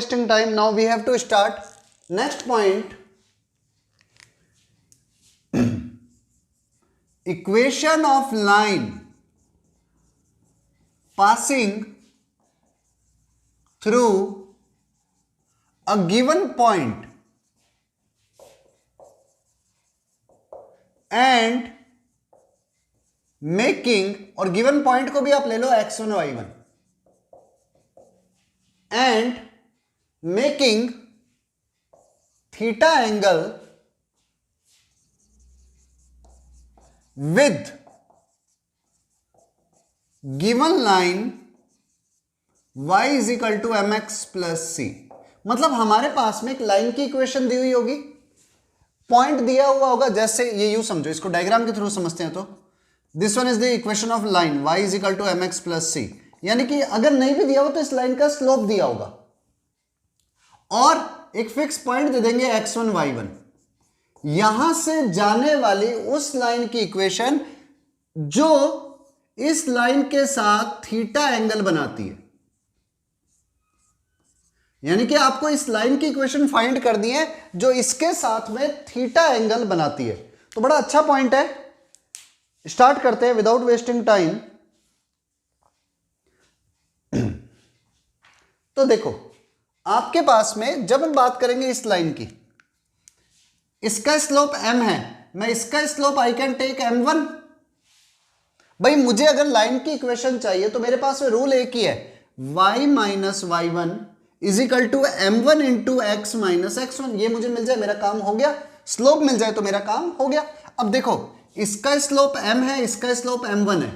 wasting time, now we have to start. Next point, equation of line passing through a given point and making, और given point को भी आप ले लो x1 y1, and making theta angle with given line y is equal to mx plus c. मतलब हमारे पास में एक line की इक्वेशन दी हुई होगी, पॉइंट दिया हुआ होगा, जैसे ये यूं समझो, इसको डायग्राम के थ्रू समझते हैं तो this one is the equation of line y is equal to mx plus c. यानी कि अगर नहीं भी दिया हो तो इस लाइन का स्लोप दिया होगा और एक फिक्स पॉइंट दे देंगे x1 y1. यहां से जाने वाली उस लाइन की इक्वेशन जो इस लाइन के साथ थीटा एंगल बनाती है. यानी कि आपको इस लाइन की इक्वेशन फाइंड कर दी है जो इसके साथ में थीटा एंगल बनाती है. तो बड़ा अच्छा पॉइंट है. स्टार्ट करते हैं विदाउट वेस्टिंग टाइम. तो देखो, आपके पास में जब हम बात करेंगे इस लाइन की, इसका स्लोप m है, मैं इसका slope I can take m1. भाई मुझे अगर लाइन की इक्वेशन चाहिए तो मेरे पास में रूल एक ही है, y minus y one is equal to m1 into x minus x1. ये मुझे मिल जाए, मेरा काम हो गया. स्लोप मिल जाए तो मेरा काम हो गया. अब देखो, इसका स्लोप m है, इसका स्लोप m1 है,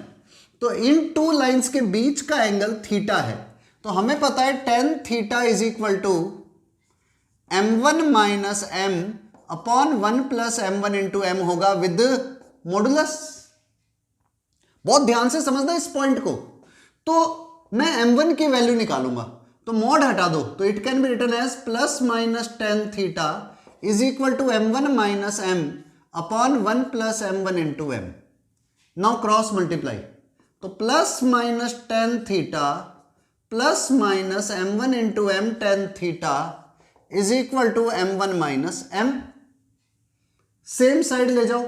तो इन टू लाइंस के बीच का एंगल थीटा है. तो हमें पता है tan theta is equal to m1 minus m upon 1 plus m1 into m होगा विद मॉडुलस. बहुत ध्यान से समझना इस पॉइंट को. तो मैं m1 की वैल्यू निकालूंगा, तो मॉड हटा दो, तो it can be written as plus minus tan theta is equal to m1 minus m upon 1 plus m1 into m. Now cross multiply, तो plus minus tan theta plus minus m1 into m tan theta is equal to m1 minus m. Same side ले जाओ,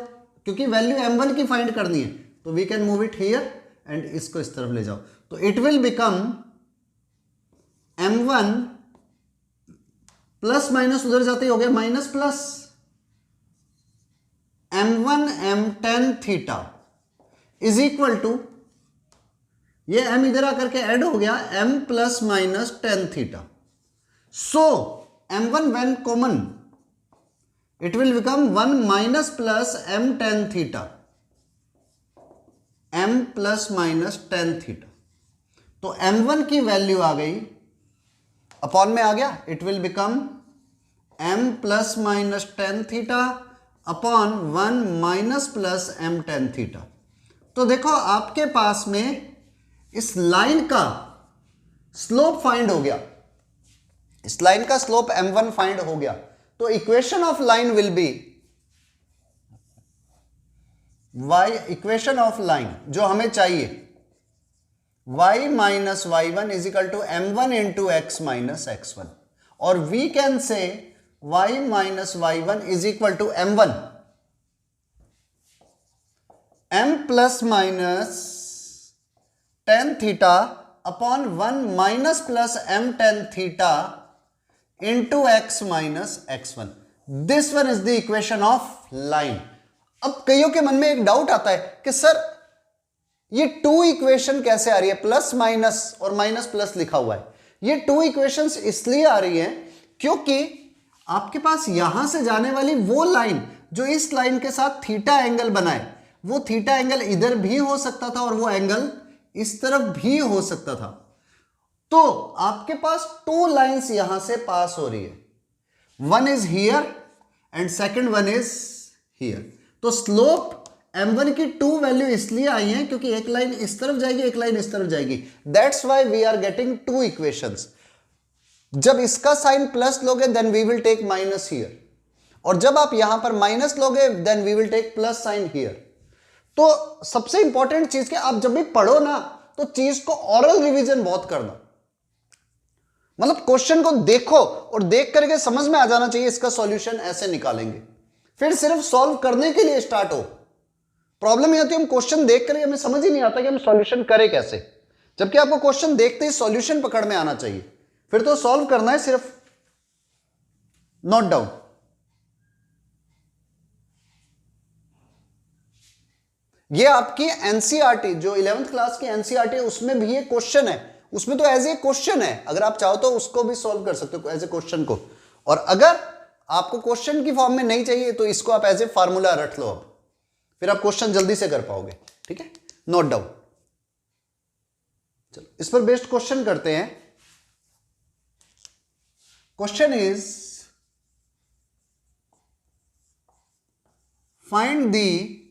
क्योंकि value m1 की find करनी है, तो we can move it here and इसको इस तरफ ले जाओ. तो it will become m1 plus minus उधर जाते ही हो गया minus plus m1 m tan theta is equal to, ये m इधर आकर के ऐड हो गया, m plus minus tan so. सो m1 when common it will become 1 minus plus m tan theta, m plus minus tan थीटा. तो m1 की वैल्यू आ गई, अपॉन में आ गया, it will become m plus minus tan theta upon 1 minus plus m tan थीटा. तो देखो आपके पास में इस लाइन का स्लोप फाइंड हो गया, इस लाइन का स्लोप m1 फाइंड हो गया. तो equation of line will be y, equation of line जो हमें चाहिए, y minus y one is equal to m1 into x minus x1, और we can say y minus y one is equal to m1 m plus minus tan theta upon 1 minus plus m tan theta into x minus x1. This one is the equation of line. अब कईयों के मन में एक doubt आता है कि sir ये टू इक्वेशन कैसे आ रही है, प्लस माइनस और माइनस प्लस लिखा हुआ है. ये टू इक्वेशंस इसलिए आ रही हैं क्योंकि आपके पास यहां से जाने वाली वो लाइन जो इस लाइन के साथ थीटा एंगल बनाए, वो थीटा एंगल इधर भी हो सकता था और वो एंगल इस तरफ भी हो सकता था. तो आपके पास टू लाइंस यहां से पास हो रही है, one is here and second one is here. तो स्लोप m1 की टू वैल्यू इसलिए आई है क्योंकि एक लाइन इस तरफ जाएगी, एक लाइन इस तरफ जाएगी. That's why we are getting two equations. जब इसका साइन प्लस लोगे then we will take minus here, और जब आप यहां पर माइनस लोगे then we will take plus sign here. तो सबसे इंपॉर्टेंट चीज कि आप जब भी पढ़ो ना तो चीज को ऑरल रिवीजन बहुत करना. मतलब क्वेश्चन को देखो और देख करके समझ में आ जाना चाहिए इसका सॉल्यूशन ऐसे निकालेंगे, फिर सिर्फ सॉल्व करने के लिए स्टार्ट हो। प्रॉब्लम ये होती है हम क्वेश्चन देख करके हमें समझ ही नहीं आता कि हम सॉल्यूशन करें कैसे, जबकि आपको क्वेश्चन देखते ही सॉल्यूशन पकड़ में आना चाहिए, फिर तो सॉल्व करना है सिर्फ। Note down. ये आपकी एनसीईआरटी जो 11th क्लास की एनसीईआरटी है उसमें भी ये क्वेश्चन है, उसमें तो एज ए क्वेश्चन है, अगर आप चाहो तो उसको भी सॉल्व कर सकते हो एज ए क्वेश्चन को। और अगर आपको क्वेश्चन की फॉर्म में नहीं चाहिए तो इसको आप एज ए फार्मूला रख लो, अब फिर आप क्वेश्चन जल्दी से कर पाओगे। ठीक है, नोट डाउन। चलो इस पर बेस्ड क्वेश्चन करते हैं। Question is find the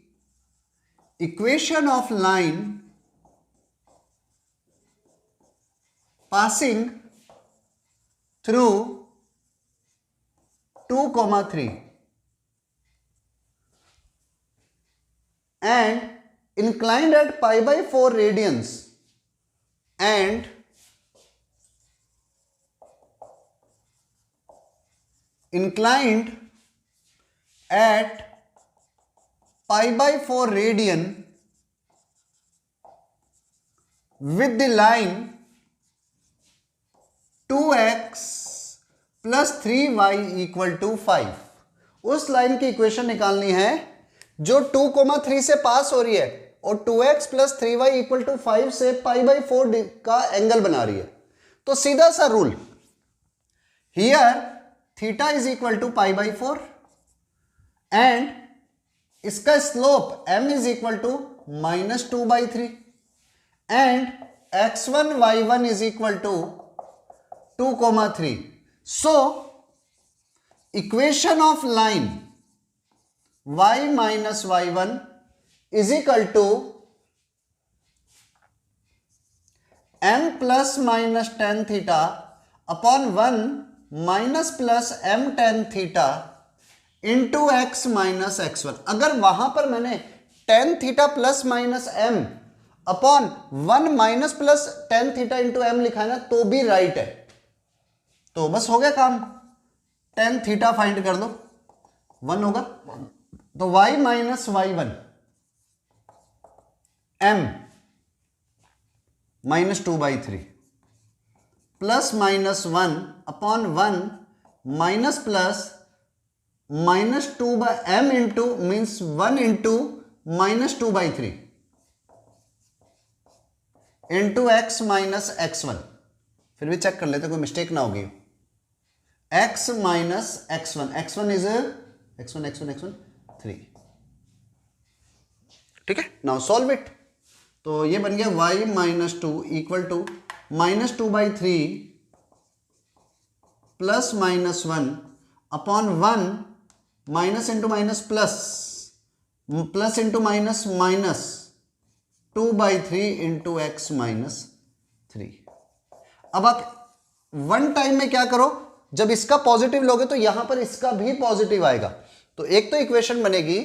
equation of line passing through 2,3 and inclined at pi by 4 radians and inclined at pi by 4 radian with the line 2x plus 3y equal to 5। उस line की equation निकालनी है जो 2,3 से पास हो रही है और 2x plus 3y equal to 5 से पाई बाई 4 का एंगल बना रही है। तो सीधा सा rule, here theta is equal to pi by 4 and इसका slope m is equal to -2/3 and x1 y1 is equal to 2,3। So equation of line y minus y1 is equal to m plus minus tan theta upon 1 minus plus m tan theta into x minus x1। अगर वहां पर मैंने tan theta plus minus m upon 1 minus plus tan theta into M लिखा है ना तो भी right है। तो बस हो गया काम, टेन थीटा फाइंड कर दो, 1 होगा तो y minus y1 m -2/3 plus minus 1 upon 1 minus plus -2/m into means 1 into -2/3 into x minus x1। फिर भी चेक कर लेते कोई मिस्टेक ना होगी। x minus x1, x1 is x1 3। ठीक है, नाउ सॉल्व इट। तो ये बन गया y minus 2 equal to -2/3 plus minus 1 upon 1 minus into minus plus, plus into minus minus 2/3 into x minus 3। अब आप वन टाइम में क्या करो, जब इसका पॉजिटिव लोगे तो यहां पर इसका भी पॉजिटिव आएगा, तो एक तो इक्वेशन बनेगी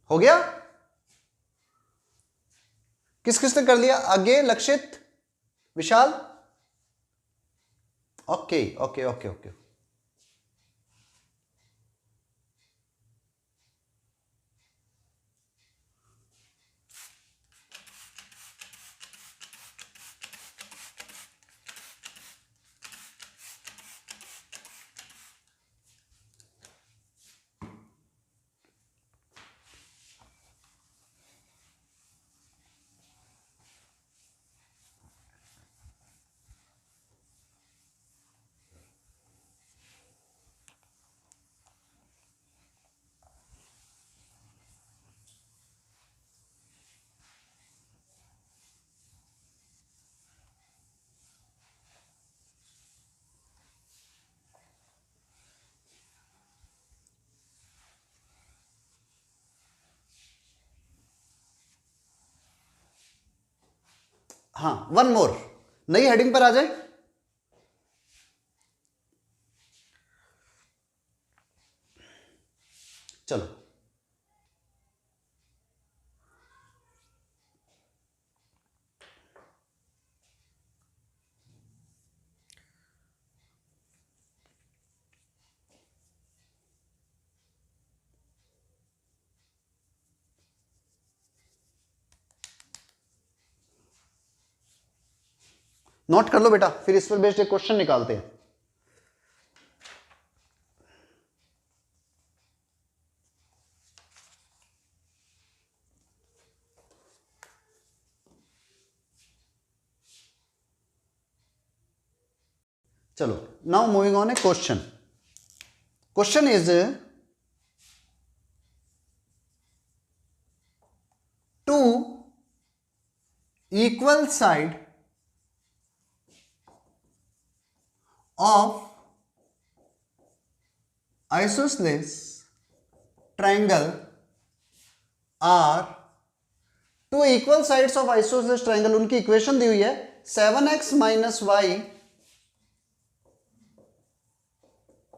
हो गया। किस किसने कर लिया आगे? लक्षित, विशाल, ओके ओके ओके ओके। हाँ, वन मोर, नई हेडिंग पर आ जाए। चलो, नोट कर लो बेटा, फिर इस पर बेस्ड एक क्वेश्चन निकालते हैं। चलो, now moving on a question. Question is two equal side of isosceles triangle are two equal sides of isosceles triangle, उनकी इक्वेशन दी हुई है 7x minus Y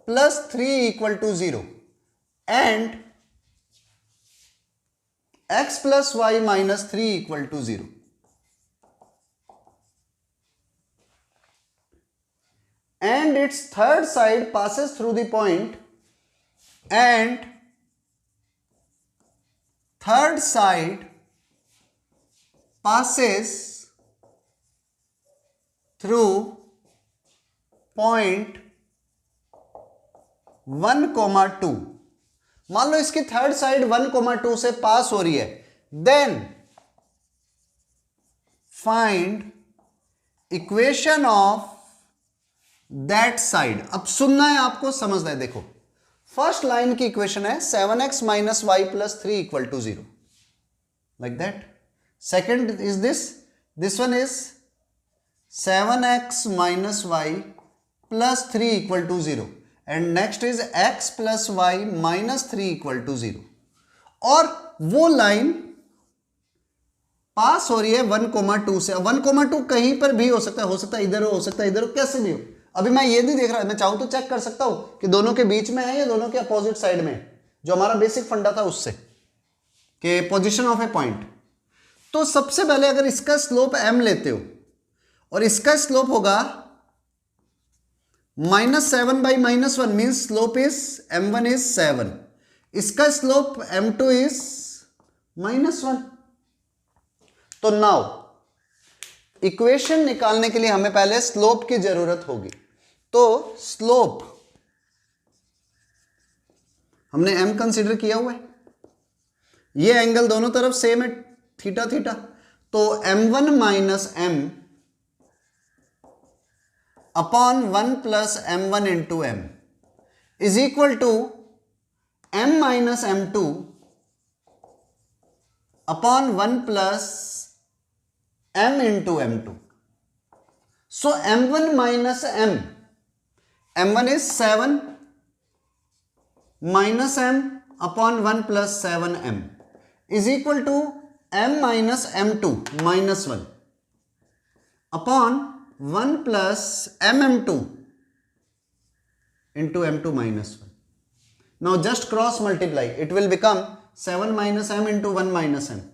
plus 3 equal to 0 and x plus y minus 3 equal to 0 and its third side passes through the point and third side passes through point 1,2। मान लो इसकी third side 1,2 से पास हो रही है, then find equation of that side. अब सुनना है आपको, समझना है। देखो, फर्स्ट लाइन की इक्वेशन है 7x minus Y plus 3 equal to 0, like that. Second is this one is 7x minus Y plus 3 equal to 0 and next is x plus y minus 3 equal to 0। और वो line पास हो रही है 1,2 से। 1,2 कहीं पर भी हो सकता है इधर हो सकता है इधर हो, कैसे भी हो। अभी मैं ये नहीं देख रहा, मैं चाहूं तो चेक कर सकता हूं कि दोनों के बीच में है या दोनों के अपोजिट साइड में, जो हमारा बेसिक फंडा था उससे, कि पोजीशन ऑफ ए पॉइंट। तो सबसे पहले अगर इसका स्लोप m लेते हो और इसका स्लोप होगा -7 by -1 means slope is m1 is 7, इसका स्लोप m2 इज -1। तो नाउ इक्वेशन निकालने के लिए हमें पहले स्लोप की जरूरत होगी। तो स्लोप हमने m कंसीडर किया हुआ है, ये एंगल दोनों तरफ सेम है, थीटा थीटा। तो m1 minus m upon 1 plus m1 into m is equal to m minus m2 upon 1 plus m into m2। So m1 minus m1 is 7 minus m upon 1 plus 7m is equal to m minus m2 minus 1 upon 1 plus mm2 into m2 minus 1. Now just cross multiply, it will become 7 minus m into 1 minus m.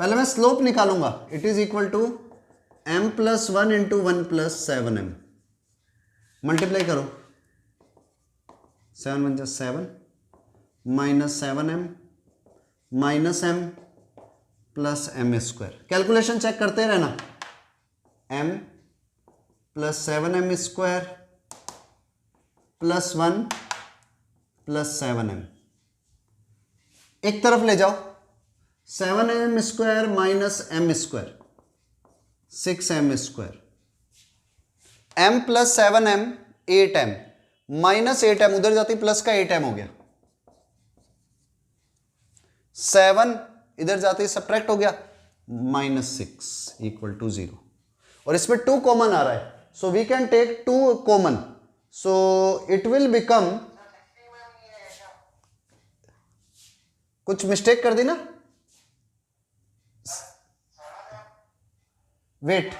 पहले मैं slope निकालूंगा, it is equal to m plus 1 into 1 plus 7m। Multiply करो, 7 1 7 minus 7m minus m plus m square. Calculation check करते रहना, m plus 7m square plus 1 plus 7m। एक तरफ ले जाओ, 7m square minus m square 6m square, m plus 7m 8m minus 8m उधर जाती plus का 8m हो गया, 7 इधर जाती सब्ट्रैक्ट हो गया -6 इक्वल टू 0। और इसमें 2 कॉमन आ रहा है, so we can take 2 common, so it will become, कुछ मिस्टेक कर दी ना, वेट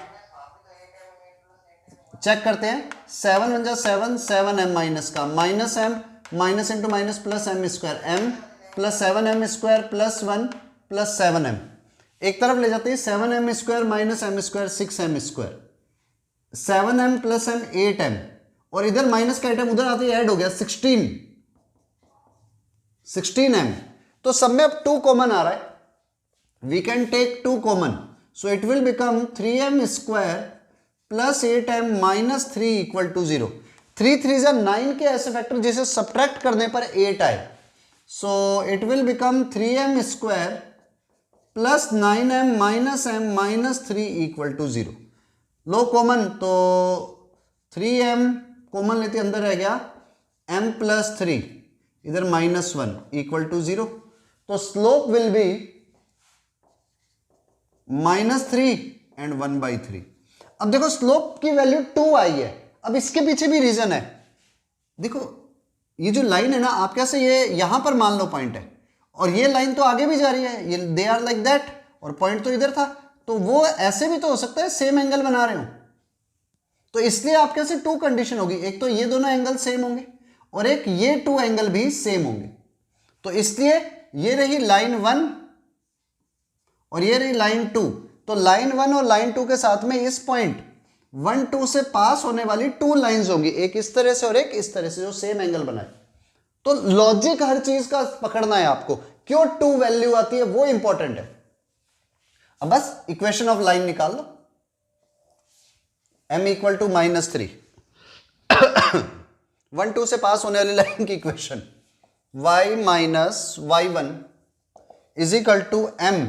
चेक करते हैं, 7 × 7 7 m माइनस का, minus m minus into minus plus m square, m plus 7m square plus 1 plus 7m, एक तरफ ले जाते हैं 7m square minus m square 6m square, 7m plus m 8m, और इधर माइनस का आइटम उधर आते ही ऐड हो गया 16m। तो सब में अब 2 कॉमन आ रहा है, we can take 2 common, so it will become 3m square plus 8m minus 3 equal to 0। 3 3 जा 9 के ऐसे फैक्टर जिसे सब्ट्रैक्ट करने पर 8 आए, so it will become 3m square plus 9m minus m minus 3 equal to 0। लो कॉमन, तो 3m common लेते अंदर रह गया m प्लस 3, इधर माइनस 1 इक्वल टू 0। तो स्लोप विल बी -3 एंड 1/3। अब देखो स्लोप की वैल्यू 2 आई है, अब इसके पीछे भी रीजन है। देखो ये जो लाइन है ना, आप कैसे ये यहां पर मान लो पॉइंट है, और ये लाइन तो आगे भी जा रही है, ये दे आर लाइक दैट, और पॉइंट तो इधर था, तो वो ऐसे भी तो हो सकता है सेम एंगल बना रहे हो। तो इसलिए आप कैसे 2 कंडीशन होगी, एक तो ये दोनों एंगल सेम होंगे और एक ये 2 एंगल भी सेम होंगे। तो इसलिए ये रही लाइन 1 और ये रही लाइन 2। तो लाइन 1 और लाइन 2 के साथ में इस पॉइंट 1 2 से पास होने वाली 2 लाइंस होंगी, एक इस तरह से और एक इस तरह से, जो सेम एंगल बनाए। तो लॉजिक हर चीज का पकड़ना है आपको, क्यों 2 वैल्यू आती है वो इंपॉर्टेंट है। अब बस इक्वेशन ऑफ लाइन निकाल लो, m इक्वल टू -3 1 2 से पास होने वाली लाइन की equation, y minus y1 is equal to m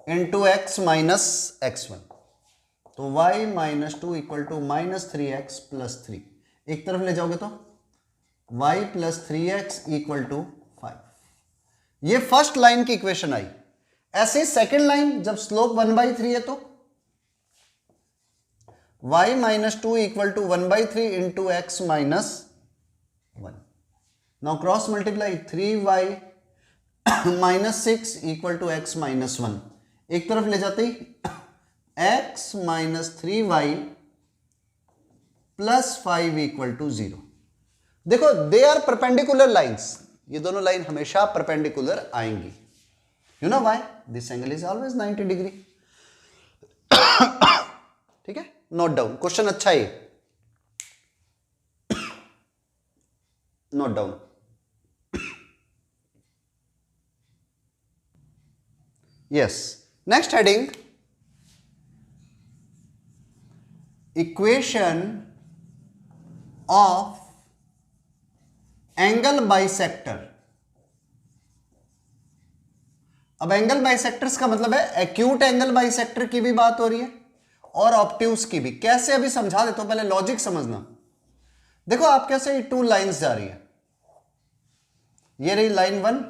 into x minus x1। तो y minus 2 equal to -3x plus 3, एक तरफ ले जाओगे तो y plus 3x equal to 5। ये फर्स्ट लाइन की इक्वेशन आई। ऐसे सेकेंड लाइन जब स्लोप 1/3 है तो y minus 2 equal to 1/3 into x minus 1। Now cross multiply, 3y minus 6 equal to x minus 1, एक तरफ ले जाते ही x minus 3y plus 5 equal to 0। देखो दे आर परपेंडिकुलर लाइंस, ये दोनों लाइन हमेशा परपेंडिकुलर आएंगी। You know why? This angle is always 90 degree. ठीक है, नोट डाउन, क्वेश्चन अच्छा है, note down. Yes, next heading, equation of angle bisector. अब एंगल बाइसेक्टर्स का मतलब है एक्यूट एंगल बाइसेक्टर की भी बात हो रही है और ऑब्ट्यूज की भी। कैसे अभी समझा देता हूं, पहले लॉजिक समझना। देखो आप कैसे 2 लाइंस जा रही है, ये रही लाइन 1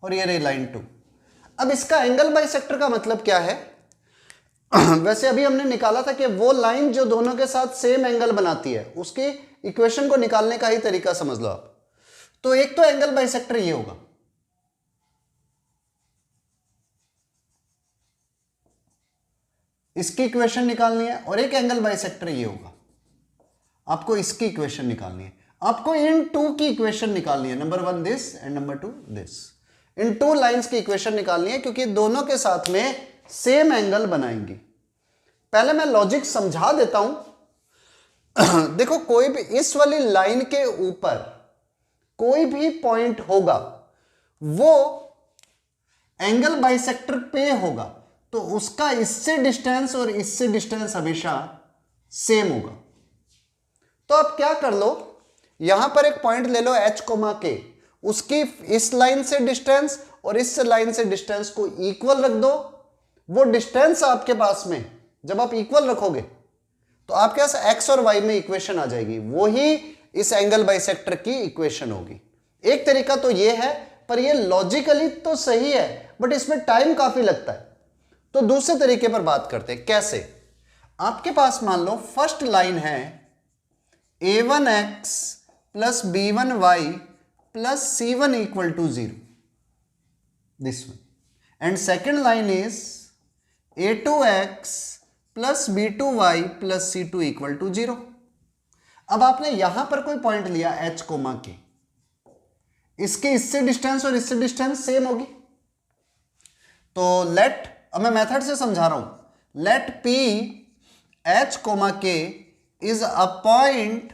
और ये रही लाइन 2। अब इसका एंगल बाइसेक्टर का मतलब क्या है? वैसे अभी हमने निकाला था कि वो लाइन जो दोनों के साथ सेम एंगल बनाती है, उसकी इक्वेशन को निकालने का ही तरीका समझ लो आप। तो एक तो एंगल बाइसेक्टर ये होगा, इसकी इक्वेशन निकालनी है, और एक एंगल बाइसेक्टर ये होगा, आपको इसकी इक्वेशन निकालनी है। आपको इन 2 की इक्वेशन निकालनी है, number 1 this and number 2 this. In 2 lines की इक्वेशन निकालनी है क्योंकि दोनों के साथ में सेम एंगल बनाएंगी। पहले मैं लॉजिक समझा देता हूं। देखो कोई भी इस वाली लाइन के ऊपर कोई भी पॉइंट होगा वो एंगल बाइसेक्टर पे होगा, तो उसका इससे डिस्टेंस और इससे डिस्टेंस हमेशा सेम होगा। तो अब क्या कर लो, यहां पर एक पॉइंट ले लो h, k, उसकी इस लाइन से डिस्टेंस और इस लाइन से डिस्टेंस को इक्वल रख दो। वो डिस्टेंस आपके पास में जब आप इक्वल रखोगे तो आपके पास x और y में इक्वेशन आ जाएगी, वो ही इस एंगल बाइसेक्टर की इक्वेशन होगी। एक तरीका तो ये है, पर ये लॉजिकली तो सही है बट इसमें टाइम काफी लगता है। तो दूसरे तरीके पर बात करते हैं। कैसे? आपके पास मान लो फर्स्ट लाइन है a1x plus b1y plus c1 equal to 0, this one, and second line is a2x plus b2y plus c2 equal to 0। अब आपने यहां पर कोई पॉइंट लिया h कोमा के, इसके इससे डिस्टेंस और इससे डिस्टेंस सेम होगी, तो लेट, अब मैं मेथड से समझा रहा हूं, let p h comma k is a point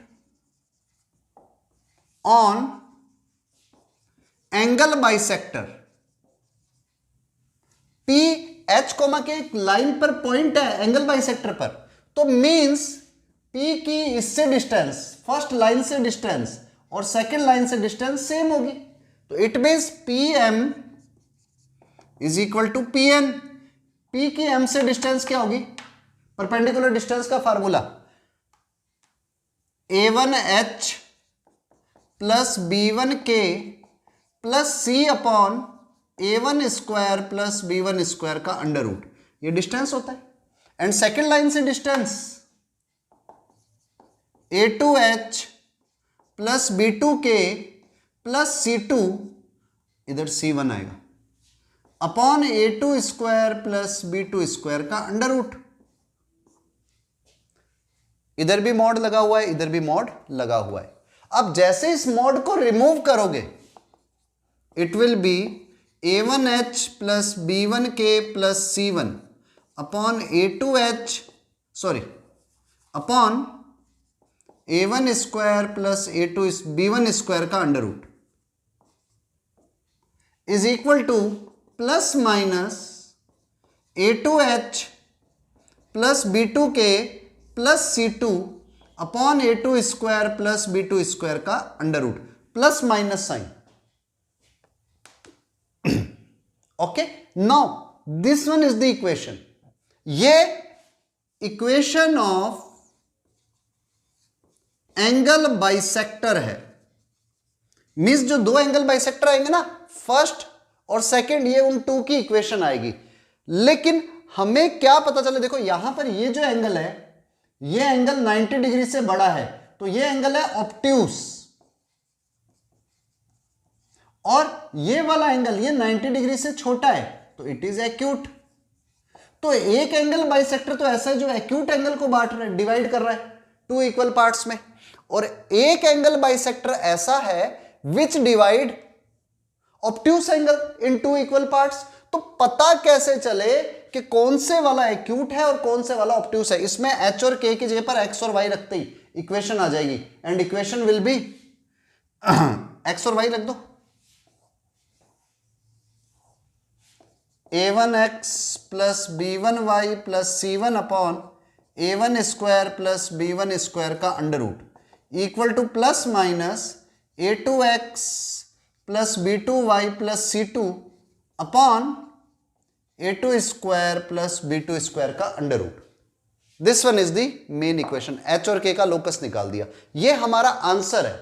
on angle bisector. p h comma k एक लाइन पर पॉइंट है एंगल बाइसेक्टर पर, तो मींस p की इससे डिस्टेंस, फर्स्ट लाइन से डिस्टेंस और सेकंड लाइन से डिस्टेंस सेम होगी, तो it means pm is equal to pn। p की m से डिस्टेंस क्या होगी, परपेंडिकुलर डिस्टेंस का formula a1h plus b1k plus c upon a1 square plus b1 square का अंडर रूट, ये डिस्टेंस होता है। एंड सेकेंड लाइन से distance a2h plus b2k plus c2, इधर c1 आएगा, upon a2 square plus b2 square का under root, इधर भी मॉड लगा हुआ है, इधर भी मॉड लगा हुआ है। अब जैसे इस मॉड को रिमूव करोगे, it will be a1h plus b1k plus c1 upon a2h, sorry, upon a1 square plus a2 b1 square का under root is equal to plus minus a2h plus b2k plus c2 upon a2 square plus b2 square का under root, plus minus sign. Okay, now this one is the equation, ये equation of angle bisector है। Means जो दो angle bisector आएंगे ना, first और second, ये उन टू की इक्वेशन आएगी। लेकिन हमें क्या पता चले, देखो यहां पर ये जो एंगल है, ये एंगल 90 डिग्री से बड़ा है, तो ये एंगल है ऑब्ट्यूस, और ये वाला एंगल ये 90 डिग्री से छोटा है, तो इट इज एक्यूट। तो एक एंगल बाइसेक्टर तो ऐसा है जो एक्यूट एंगल को बांट रहा है, डिवाइड कर रहा है टू इक्वल पार्ट्स में, और एक एंगल बाइसेक्टर ऐसा है which divide obtuse angle in two equal parts. तो पता कैसे चले कि कौन से वाला एक्यूट है और कौन से वाला ऑब्ट्यूस है? इसमें h और k की जगह पर x और y रखते ही इक्वेशन आ जाएगी, and equation will be x और y रख दो, a1x plus b1y plus c1 upon a1 square plus b1 square का under root equal to plus minus a2x plus b2y plus c2 upon a2 square plus b2 square का under root. This one is the main equation, h और k का locus निकाल दिया, ये हमारा answer है।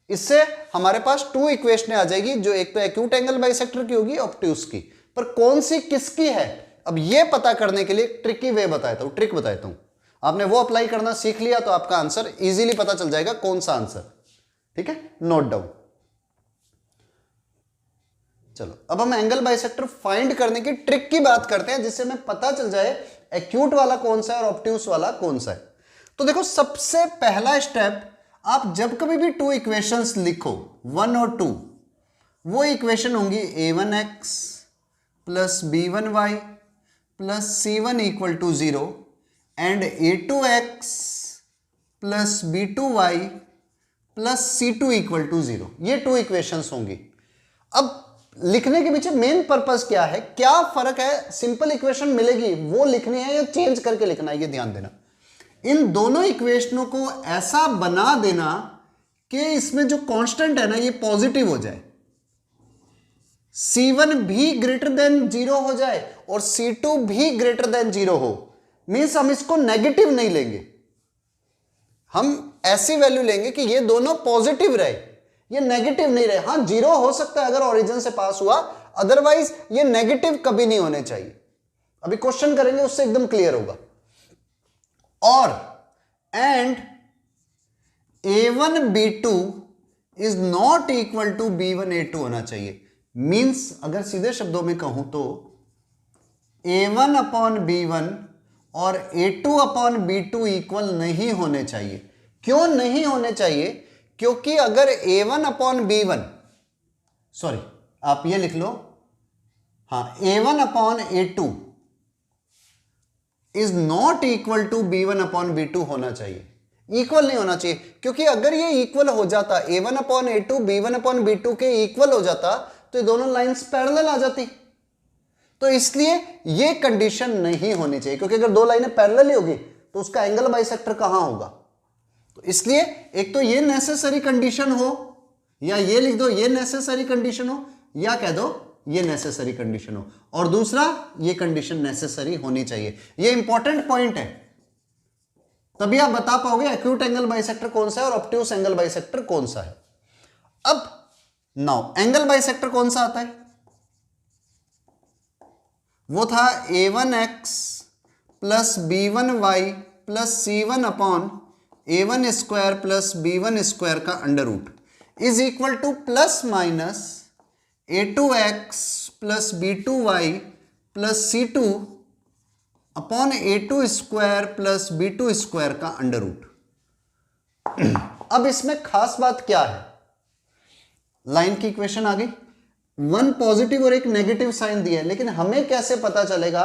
इससे हमारे पास टू इक्वेशन आ जाएगी, जो एक तो एक्यूट एंगल बाइसेक्टर की होगी, ऑब्ट्यूस की, पर कौन सी किसकी है, अब ये पता करने के लिए ट्रिकी वे बताता हूं, ट्रिक बताता हूं। आपने वो अप्लाई करना सीख लिया तो आपका आंसर इजीली पता चल जाएगा कौन सा आंसर। ठीक है, नोट डाउन। चलो अब हम एंगल बाइसेक्टर फाइंड करने की ट्रिक की बात करते हैं, जिससे हमें पता चल जाए एक्यूट वाला कौन सा है और ऑब्ट्यूस वाला कौन सा है। तो देखो, सबसे पहला स्टेप, आप जब कभी भी टू इक्वेशंस लिखो 1 और 2, वो इक्वेशन होंगी a1x plus b1y plus c1 equal to 0 and a2x plus b2y plus c2 equal to 0। ये टू इक्वेशंस होंगी। अब लिखने के पीछे मेन पर्पस क्या है, क्या फर्क है, सिंपल इक्वेशन मिलेगी वो लिखनी है या चेंज करके लिखना है, ये ध्यान देना। इन दोनों इक्वेशनों को ऐसा बना देना कि इसमें जो कांस्टेंट है ना, ये पॉजिटिव हो जाए, c1 भी ग्रेटर देन 0 हो जाए और c2 भी ग्रेटर देन 0 हो। मींस हम इसको नेगेटिव नहीं लेंगे, हम ऐसी वैल्यू लेंगे कि ये दोनों पॉजिटिव रहे, ये नेगेटिव नहीं रहे। हाँ, 0 हो सकता है अगर ओरिजिन से पास हुआ, अदरवाइज ये नेगेटिव कभी नहीं होने चाहिए। अभी क्वेश्चन करेंगे उससे एकदम क्लियर होगा। और and a1 b2 is not equal to b1 a2 होना चाहिए। मींस अगर सीधे शब्दों में कहूं तो A1 अपॉन B1 और A2 अपॉन B2 इक्वल नहीं होने चाहिए। क्यों नहीं होने चाहिए? क्योंकि अगर A1 अपॉन B1, सॉरी आप ये लिख लो, हाँ, A1 upon A2 is not equal to B1 upon B2 होना चाहिए, इक्वल नहीं होना चाहिए। क्योंकि अगर ये इक्वल हो जाता, A1 upon A2 B1 upon B2 के इक्वल हो जाता, तो ये दोनों लाइंस पैरेलल आ जाती। तो इसलिए ये कंडीशन नहीं होनी चाहिए, क्योंकि अगर दो लाइनें पैरेलल ही होगी तो उसका एंगल बाइसेक्टर कहां होगा। तो इसलिए एक तो ये नेसेसरी कंडीशन हो, या ये लिख दो ये नेसेसरी कंडीशन हो, या कह दो ये नेसेसरी कंडीशन हो, और दूसरा ये कंडीशन नेसेसरी होनी चाहिए। ये इंपॉर्टेंट पॉइंट है, तभी आप बता पाओगे एक्यूट एंगल बाइसेक्टर कौन सा है और ऑब्ट्यूस एंगल बाइसेक्टर कौन सा है। अब नाउ एंगल बाइसेक्टर कौन सा आता है? वो था A1x plus B1y plus C1 upon A1 square plus B1 square का under root is equal to plus minus A2x plus B2y plus C2 upon A2 square plus B2 square का under root. अब इसमें खास बात क्या है? Line की equation आ गई, वन पॉजिटिव और एक नेगेटिव साइन दिया है, लेकिन हमें कैसे पता चलेगा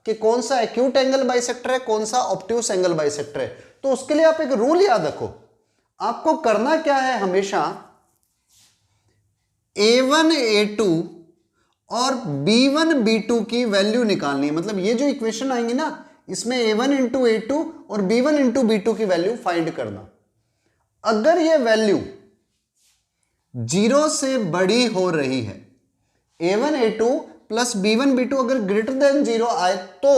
कि कौन सा एक्यूट एंगल बाइसेक्टर है, कौन सा ऑब्ट्यूस एंगल बाइसेक्टर है? तो उसके लिए आप एक रूल याद रखो। आपको करना क्या है, हमेशा A1 A2 और B1 B2 की वैल्यू निकालनी है। मतलब ये जो इक्वेशन आएंगी ना, इसमें A1 इंटू A2 और B1 इंटू B2 की वैल्यू फाइंड करना। अगर ये वैल्यू 0 से बड़ी हो रही है, A1 A2 plus B1 B2 अगर ग्रेटर देन 0 आए, तो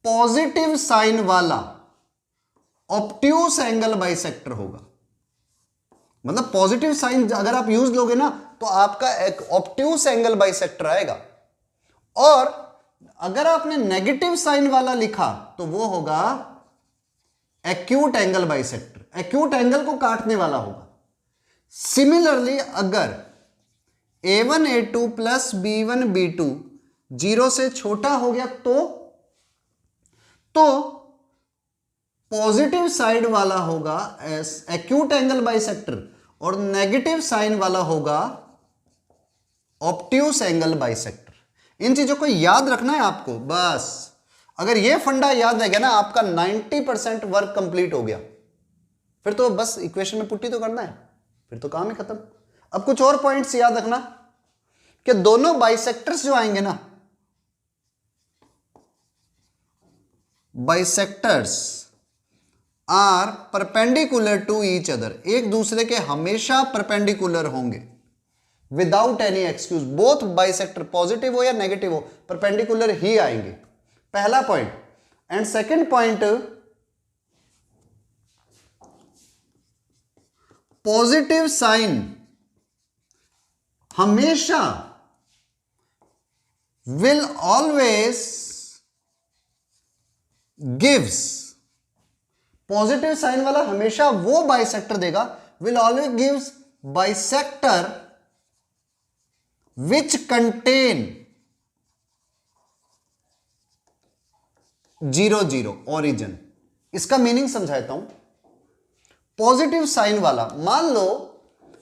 पॉजिटिव साइन वाला ऑब्ट्यूस एंगल बाइसेक्टर होगा। मतलब पॉजिटिव साइन अगर आप यूज लोगे ना, तो आपका एक ऑब्ट्यूस एंगल बाइसेक्टर आएगा। और अगर आपने नेगेटिव साइन वाला लिखा तो वो होगा acute angle bisector, acute angle को काटने वाला होगा। सिमिलरली अगर A1 A2 plus B1 B2 0 से छोटा हो गया, तो पॉजिटिव साइड वाला होगा एक्यूट एंगल बाइसेक्टर और नेगेटिव साइन वाला होगा ऑब्ट्यूस एंगल बाइसेक्टर। इन चीजों को याद रखना है आपको बस। अगर ये फंडा याद रह गया ना, आपका 90% वर्क कंप्लीट हो गया। फिर तो बस इक्वेशन में पुट्टी तो करना है, फिर तो काम ही खत्म। अब कुछ और पॉइंट्स याद रखना कि दोनों बाइसेक्टर्स जो आएंगे ना, bisectors are perpendicular to each other, एक दूसरे के हमेशा परपेंडिकुलर होंगे without any excuse. Both bisector positive हो या नेगेटिव हो, परपेंडिकुलर ही आएंगे, पहला point. And second point, positive sign हमेशा will always gives, positive sign वाला हमेशा वो बाइसेक्टर देगा, will always gives bisector which contain 0 0 origin। इसका मीनिंग समझाता हूं। पॉजिटिव साइन वाला, मान लो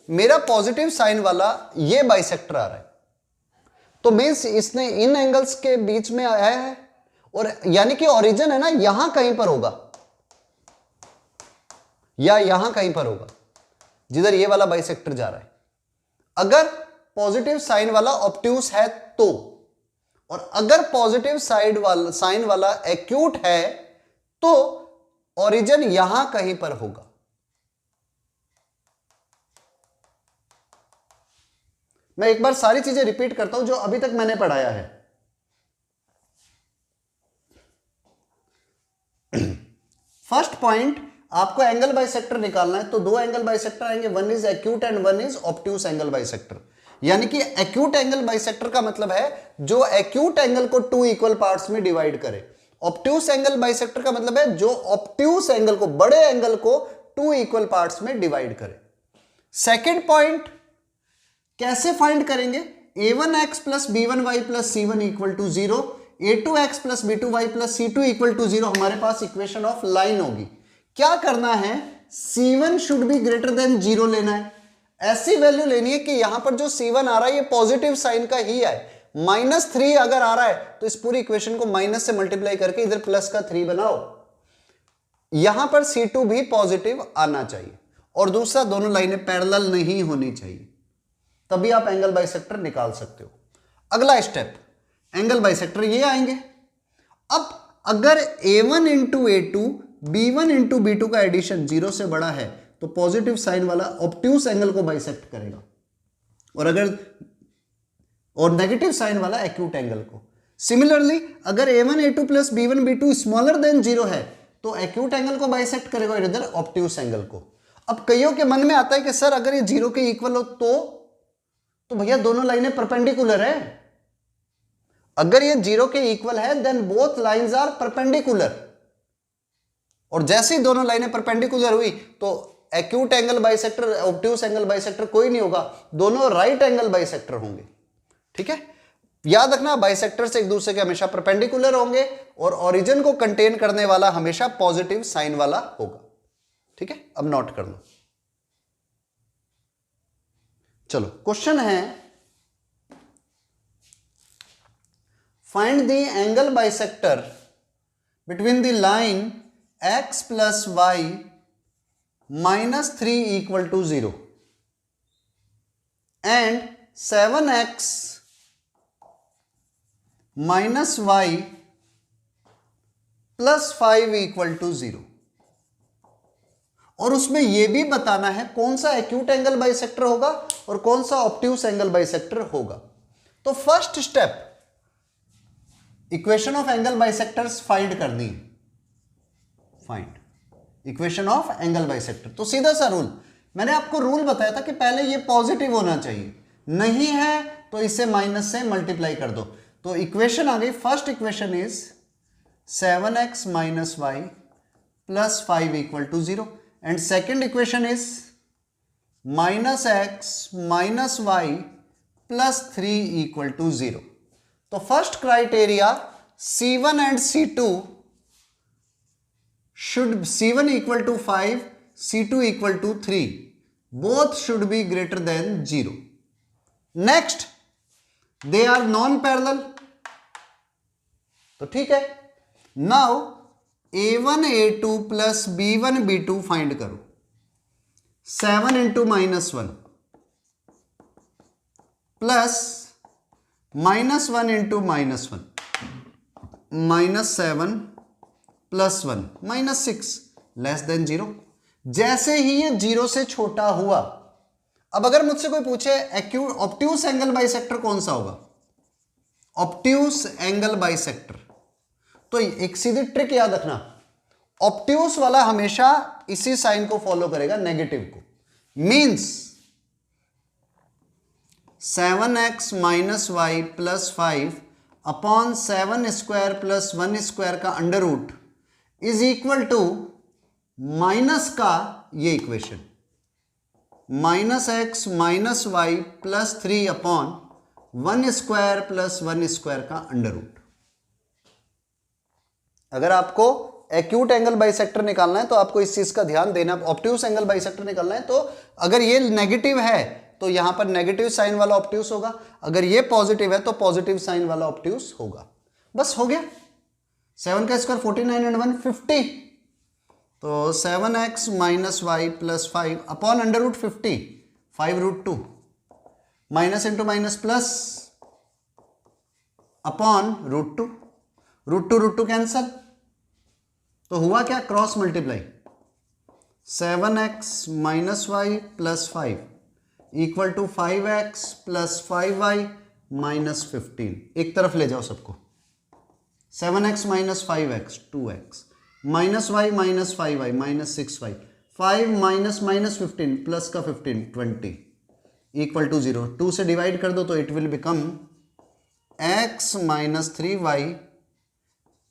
मेरा पॉजिटिव साइन वाला ये बाइसेक्टर आ रहा है, तो मीन्स इसने इन एंगल्स के बीच में आया है, और यानी कि ओरिजिन है ना यहां कहीं पर होगा या यहां कहीं पर होगा, जिधर ये वाला बाइसेक्टर जा रहा है। अगर पॉजिटिव साइन वाला ऑब्ट्यूस है तो, और अगर पॉजिटिव साइन वाला एक्यूट है तो ओरिजिन यहां कहीं पर होगा। मैं एक बार सारी चीजें रिपीट करता हूं जो अभी तक मैंने पढ़ाया है। फर्स्ट पॉइंट, आपको एंगल बाइसेक्टर निकालना है, तो दो एंगल बाइसेक्टर आएंगे, one is acute and one is obtuse angle bisector. यानी कि एक्यूट एंगल बाइसेक्टर का मतलब है जो एक्यूट एंगल को टू इक्वल पार्ट्स में डिवाइड करे। ऑब्ट्यूस एंगल बाइसेक्टर का मतलब है जो ऑब्ट्यूस एंगल को, बड़े एंगल को टू इक्वल पार्ट्स में डिवाइड करे। सेकेंड पॉइंट, कैसे फाइंड करेंगे? a1x plus b1y plus c1 equal to 0, a2x plus b2y plus c2 equal to 0 हमारे पास इक्वेशन ऑफ लाइन होगी। क्या करना है, c1 should be greater than 0 लेना है। ऐसी वैल्यू लेनी है कि यहां पर जो c1 आ रहा है ये पॉजिटिव साइन का ही है। -3 अगर आ रहा है तो इस पूरी इक्वेशन को माइनस से मल्टीप्लाई करके इधर प्लस का 3 बनाओ। यहां पर c2 भी पॉजिटिव आना चाहिए, और दूसरा दोनों लाइनें पैरेलल नहीं होनी चाहिए, तभी आप एंगल बाइसेक्टर निकाल सकते हो। अगला स्टेप, एंगल बाइसेक्टर ये आएंगे। अब अगर a1 into a2 b1 into b2 का एडिशन 0 से बड़ा है तो पॉजिटिव साइन वाला ऑब्ट्यूस एंगल को बाइसेक्ट करेगा, और नेगेटिव साइन वाला एक्यूट एंगल को। सिमिलरली अगर a1 a2 plus b1 b2 smaller than 0 है तो एक्यूट एंगल को बाइसेक्ट करेगा और इधर ऑब्ट्यूस एंगल को। अब कईयों के मन में आता है कि सर अगर ये 0 के इक्वल हो तो भैया दोनों लाइनें परपेंडिकुलर है। अगर ये 0 के इक्वल है then both lines are perpendicular, और जैसे ही दोनों लाइनें परपेंडिकुलर हुई तो acute angle bisector obtuse angle bisector कोई नहीं होगा, दोनों राइट एंगल बाइसेक्टर होंगे। ठीक है, याद रखना बाइसेक्टर से एक दूसरे के हमेशा परपेंडिकुलर होंगे और ओरिजिन को कंटेन करने वाला हमेशा पॉजिटिव साइन वाला होगा। ठीक है, अब नोट कर लो। चलो क्वेश्चन है, find the angle bisector between the line x plus y -3 equal to 0 and 7x minus Y plus 5 equal to 0। और उसमें यह भी बताना है कौन सा एक्यूट एंगल बाइसेक्टर होगा और कौन सा ऑब्ट्यूस एंगल बाइसेक्टर होगा। तो first step, equation of angle bisectors find करनी है। Find equation of angle bisector, तो सीधा सा रूल, मैंने आपको रूल बताया था कि पहले ये पॉजिटिव होना चाहिए, नहीं है तो इसे माइनस से मल्टीप्लाई कर दो। तो इक्वेशन आ गई, first equation is 7x minus Y plus 5 equal to 0 and second equation is -x minus Y plus 3 equal to 0। तो first criteria C1 and C2 should C1 equal to 5, C2 equal to 3, both should be greater than 0. Next, they are non-parallel, तो ठीक है। Now a1 a2 plus b1 b2 find करो। 7 into -1 plus -1 into -1 -7 plus 1 -6 less than 0। जैसे ही ये 0 से छोटा हुआ, अब अगर मुझसे कोई पूछे ऑब्ट्यूस एंगल बाइसेक्टर कौन सा होगा, ऑब्ट्यूस एंगल बाइसेक्टर, तो एक सीधी ट्रिक याद रखना, ऑब्ट्यूस वाला हमेशा इसी साइन को फॉलो करेगा, नेगेटिव को। Means 7x minus Y plus 5 upon 7 square plus 1 square का under root is equal to minus का ये equation -x minus Y plus 3 upon 1 square plus 1 square का अंडर रूट। अगर आपको एक्यूट एंगल बाइसेक्टर निकालना है तो आपको इस चीज का ध्यान देना, ऑब्ट्यूस एंगल बाइसेक्टर निकालना है तो अगर ये नेगेटिव है तो यहां पर नेगेटिव साइन वाला ऑब्ट्यूस होगा, अगर ये पॉजिटिव है तो पॉजिटिव साइन वाला ऑब्ट्यूस होगा। बस हो गया। 7 का स्क्वायर 49 एंड 1 50, तो 7x minus Y plus 5 upon under root 50 5 root 2 minus into minus plus upon root 2 cancel, तो हुआ क्या, cross multiply 7x minus Y plus 5 equal to 5x plus 5y minus 15। एक तरफ ले जाओ सबको, 7x minus 5x 2x minus y minus 5y minus 6y 5 minus minus 15 plus का 15 20 equal to 0। 2 से डिवाइड कर दो तो it will become x minus 3y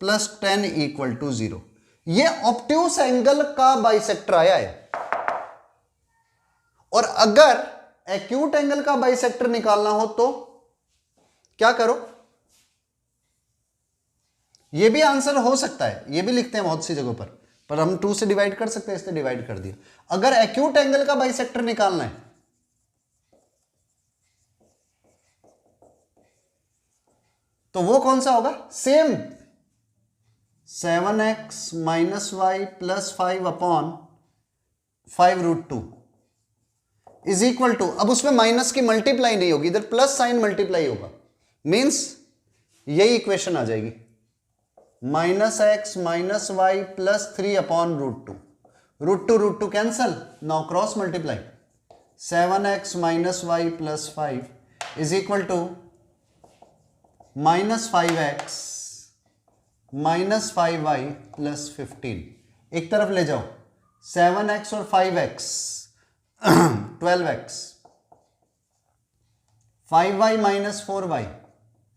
plus 10 equal to 0। ये ऑब्ट्यूस एंगल का बाइसेक्टर आया है। और अगर एक्यूट एंगल का बाइसेक्टर निकालना हो तो क्या करो, ये भी आंसर हो सकता है, ये भी लिखते हैं बहुत सी जगहों पर हम 2 से डिवाइड कर सकते हैं, इससे डिवाइड कर दिया। अगर एक्यूट एंगल का बाइसेक्टर निकालना है तो वो कौन सा होगा, same 7x minus Y plus 5 upon 5√2 is equal to, अब उसमें माइनस की मल्टीप्लाई नहीं होगी, इधर प्लस साइन मल्टीप्लाई होगा, मींस यही इक्वेशन आ जाएगी, -x minus Y plus 3 upon √2 cancel, now cross multiply, 7x minus Y plus 5 is equal to -5x minus 5y plus 15, एक तरफ ले जाओ, 7x और 5x 12x, 5y minus 4y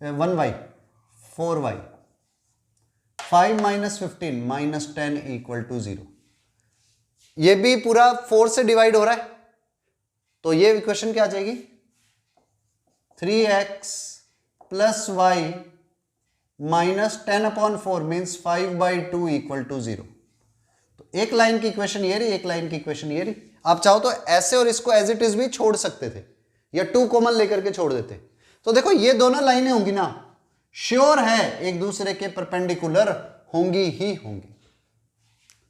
1y 4y, 5 minus 15 minus 10 equal to 0। ये भी पूरा 4 से divide हो रहा है, तो ये इक्वेशन क्या आ जाएगी, 3x plus y minus 10 upon 4 means 5/2 equal to 0। तो एक लाइन की इक्वेशन ये रही, एक लाइन की इक्वेशन ये रही। आप चाहो तो ऐसे और इसको एज इट इज भी छोड़ सकते थे, या 2 कॉमन लेकर के छोड़ देते। तो देखो ये दोनों लाइनें होंगी ना, श्योर है एक दूसरे के परपेंडिकुलर होंगी ही होंगी।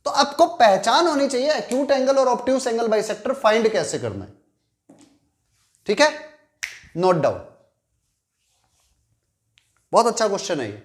तो आपको पहचान होनी चाहिए एक्यूट एंगल और ऑब्ट्यूस एंगल बाइसेक्टर फाइंड कैसे करना है, ठीक है, नोट डाउन। बहुत अच्छा क्वेश्चन है ये।